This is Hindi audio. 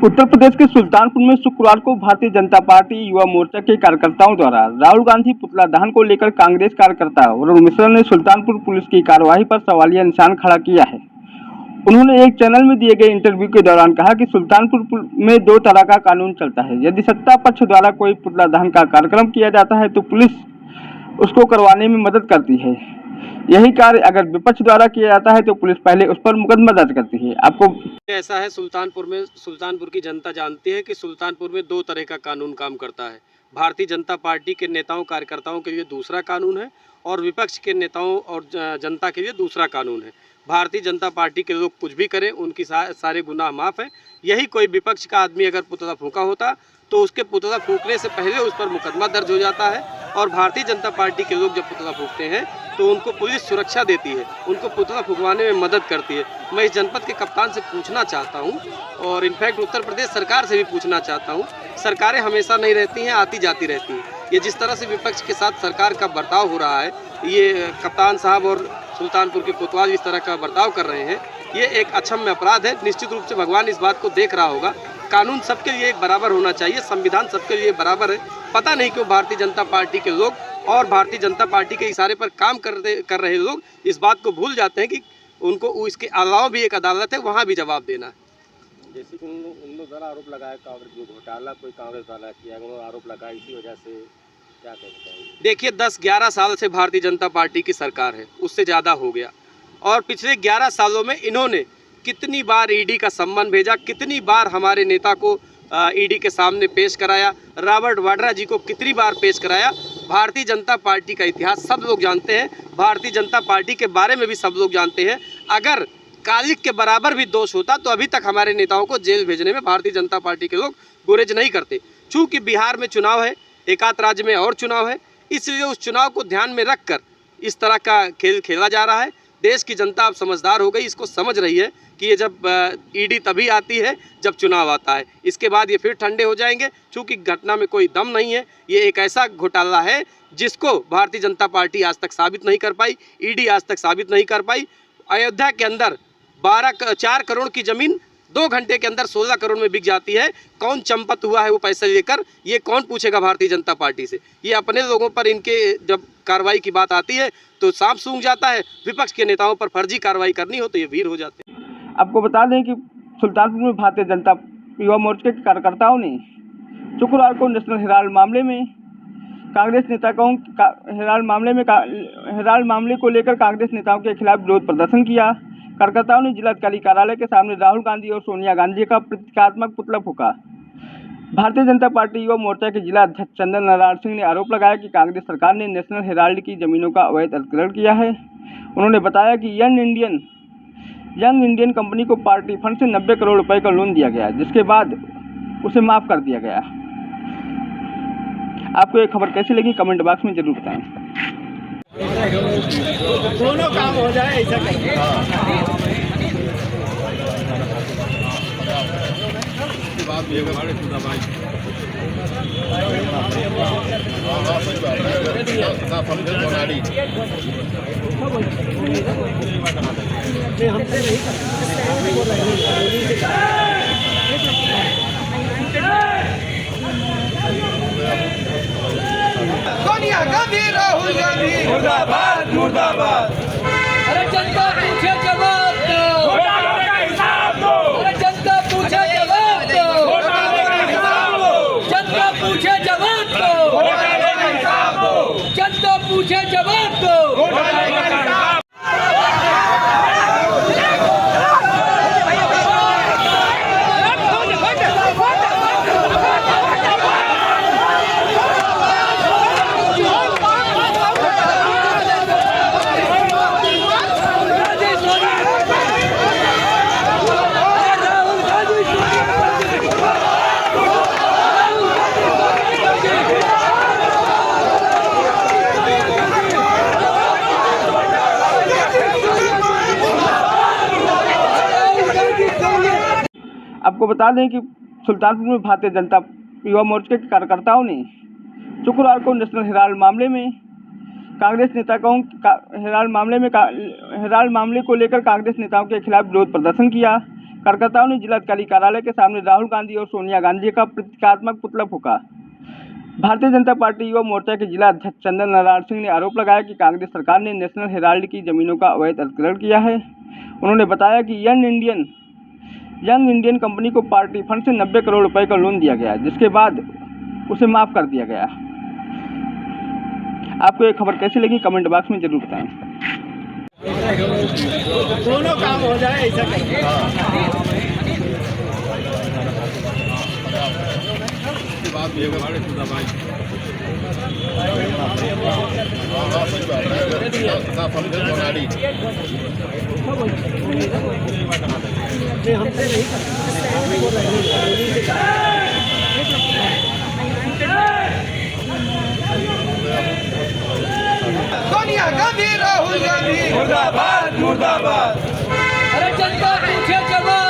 उत्तर प्रदेश के सुल्तानपुर में शुक्रवार को भारतीय जनता पार्टी युवा मोर्चा के कार्यकर्ताओं द्वारा राहुल गांधी पुतला दहन को लेकर कांग्रेस कार्यकर्ता वरुण मिश्रा ने सुल्तानपुर पुलिस की कार्यवाही पर सवालिया निशान खड़ा किया है। उन्होंने एक चैनल में दिए गए इंटरव्यू के दौरान कहा कि सुल्तानपुर में दो तरह का कानून चलता है। यदि सत्ता पक्ष द्वारा कोई पुतला दहन का कार्यक्रम किया जाता है तो पुलिस उसको करवाने में मदद करती है। यही कार्य अगर विपक्ष द्वारा किया जाता है तो पुलिस पहले उस पर मुकदमा दर्ज करती है। आपको ऐसा है, सुल्तानपुर की जनता जानती है कि सुल्तानपुर में दो तरह का कानून काम करता है। भारतीय जनता पार्टी के नेताओं कार्यकर्ताओं के लिए दूसरा कानून है और विपक्ष के नेताओं और जनता के लिए दूसरा कानून है। भारतीय जनता पार्टी के लोग कुछ भी करें, उनकी सारे गुनाह माफ़ है। यही कोई विपक्ष का आदमी अगर पुतला फूंका होता तो उसके पुतला फूंकने से पहले उस पर मुकदमा दर्ज हो जाता है। और भारतीय जनता पार्टी के लोग जब पुतला फूंकते हैं तो उनको पुलिस सुरक्षा देती है, उनको पुतला फूंकवाने में मदद करती है। मैं इस जनपद के कप्तान से पूछना चाहता हूं और इनफैक्ट उत्तर प्रदेश सरकार से भी पूछना चाहता हूं। सरकारें हमेशा नहीं रहती हैं, आती जाती रहती हैं। ये जिस तरह से विपक्ष के साथ सरकार का बर्ताव हो रहा है, ये कप्तान साहब और सुल्तानपुर के कोतवाल इस तरह का बर्ताव कर रहे हैं, ये एक अक्षम्य अपराध है। निश्चित रूप से भगवान इस बात को देख रहा होगा। कानून सबके लिए एक बराबर होना चाहिए, संविधान सबके लिए बराबर है। पता नहीं क्यों भारतीय जनता पार्टी के लोग और भारतीय जनता पार्टी के इशारे पर काम कर रहे लोग इस बात को भूल जाते हैं कि उनको इसके अलावा भी एक अदालत है, वहाँ भी जवाब देना है। जैसे कि उन लोग द्वारा आरोप लगाया कांग्रेस जो घोटाला कोई कांग्रेस वाला किया, उन्होंने आरोप लगाया, इसी वजह से क्या कहते हैं। देखिए 10-11 साल से भारतीय जनता पार्टी की सरकार है, उससे ज़्यादा हो गया। और पिछले 11 सालों में इन्होंने कितनी बार ईडी का सम्मन भेजा, कितनी बार हमारे नेता को ईडी के सामने पेश कराया, रॉबर्ट वाड्रा जी को कितनी बार पेश कराया। भारतीय जनता पार्टी का इतिहास सब लोग जानते हैं, भारतीय जनता पार्टी के बारे में भी सब लोग जानते हैं। अगर कालिक के बराबर भी दोष होता तो अभी तक हमारे नेताओं को जेल भेजने में भारतीय जनता पार्टी के लोग गुरेज नहीं करते। चूँकि बिहार में चुनाव है, एकाध राज्य में और चुनाव है, इसलिए उस चुनाव को ध्यान में रखकर इस तरह का खेल खेला जा रहा है। देश की जनता अब समझदार हो गई, इसको समझ रही है कि ये जब ईडी तभी आती है जब चुनाव आता है। इसके बाद ये फिर ठंडे हो जाएंगे, क्योंकि घटना में कोई दम नहीं है। ये एक ऐसा घोटाला है जिसको भारतीय जनता पार्टी आज तक साबित नहीं कर पाई, ईडी आज तक साबित नहीं कर पाई। अयोध्या के अंदर 4 करोड़ की ज़मीन 2 घंटे के अंदर 16 करोड़ में बिक जाती है। कौन चंपत हुआ है वो पैसे लेकर, ये कौन पूछेगा भारतीय जनता पार्टी से। ये अपने लोगों पर इनके जब कार्रवाई की बात आती है तो सांप सूंघ जाता है, विपक्ष के नेताओं पर फर्जी कार्रवाई करनी हो तो ये वीर हो जाते हैं। आपको बता दें कि सुल्तानपुर में भारतीय जनता युवा मोर्चा के कार्यकर्ताओं ने शुक्रवार को नेशनल हेराल्ड मामले में कांग्रेस नेताओं हेराल्ड मामले को लेकर कांग्रेस नेताओं के खिलाफ विरोध प्रदर्शन किया। कार्यकर्ताओं ने जिलाधिकारी कार्यालय के सामने राहुल गांधी और सोनिया गांधी का प्रतीकात्मक पुतला फूंका। भारतीय जनता पार्टी युवा मोर्चा के जिला अध्यक्ष चंदन नारायण सिंह ने आरोप लगाया कि कांग्रेस सरकार ने नेशनल हेराल्ड की जमीनों का अवैध अधिग्रहण किया है। उन्होंने बताया कि यंग इंडियन कंपनी को पार्टी फंड से 90 करोड़ रुपए का लोन दिया गया, जिसके बाद उसे माफ कर दिया गया। आपको ये खबर कैसी लगी कमेंट बॉक्स में जरूर बताएं। दोनों काम हो जाए ऐसा सोनिया गांधी राहुल गांधी मुर्दाबाद मुर्दाबाद। अरे जनता पूछे जवाब दो, घोटालों का हिसाब दो। अरे जनता पूछे जवाब दो, घोटालों का हिसाब दो। जनता पूछे जवाब दो, घोटालों का हिसाब दो। जनता पूछे जवाब दो, घोटालों का हिसाब। आपको बता दें कि सुल्तानपुर में भारतीय जनता युवा मोर्चा के कार्यकर्ताओं ने शुक्रवार को नेशनल हेराल्ड मामले में कांग्रेस नेताओं हेराल्ड मामले को लेकर कांग्रेस नेताओं के खिलाफ विरोध प्रदर्शन किया। कार्यकर्ताओं ने जिलाधिकारी कार्यालय के सामने राहुल गांधी और सोनिया गांधी का प्रतीकात्मक पुतला फूंका। भारतीय जनता पार्टी युवा मोर्चा के जिला अध्यक्ष चंदन नारायण सिंह ने आरोप लगाया कि कांग्रेस सरकार ने नेशनल हेराल्ड की जमीनों का अवैध अधिग्रहण किया है। उन्होंने बताया कि यंग इंडियन कंपनी को पार्टी फंड से 90 करोड़ रुपए का लोन दिया गया, जिसके बाद उसे माफ कर दिया गया। आपको ये खबर कैसी लगी कमेंट बॉक्स में जरूर बताएं। दोनों काम हो जाए ऐसा सोनिया गांधी राहुल गांधी मुर्दाबाद मुर्दाबाद। अरे जनता पूछे जवाब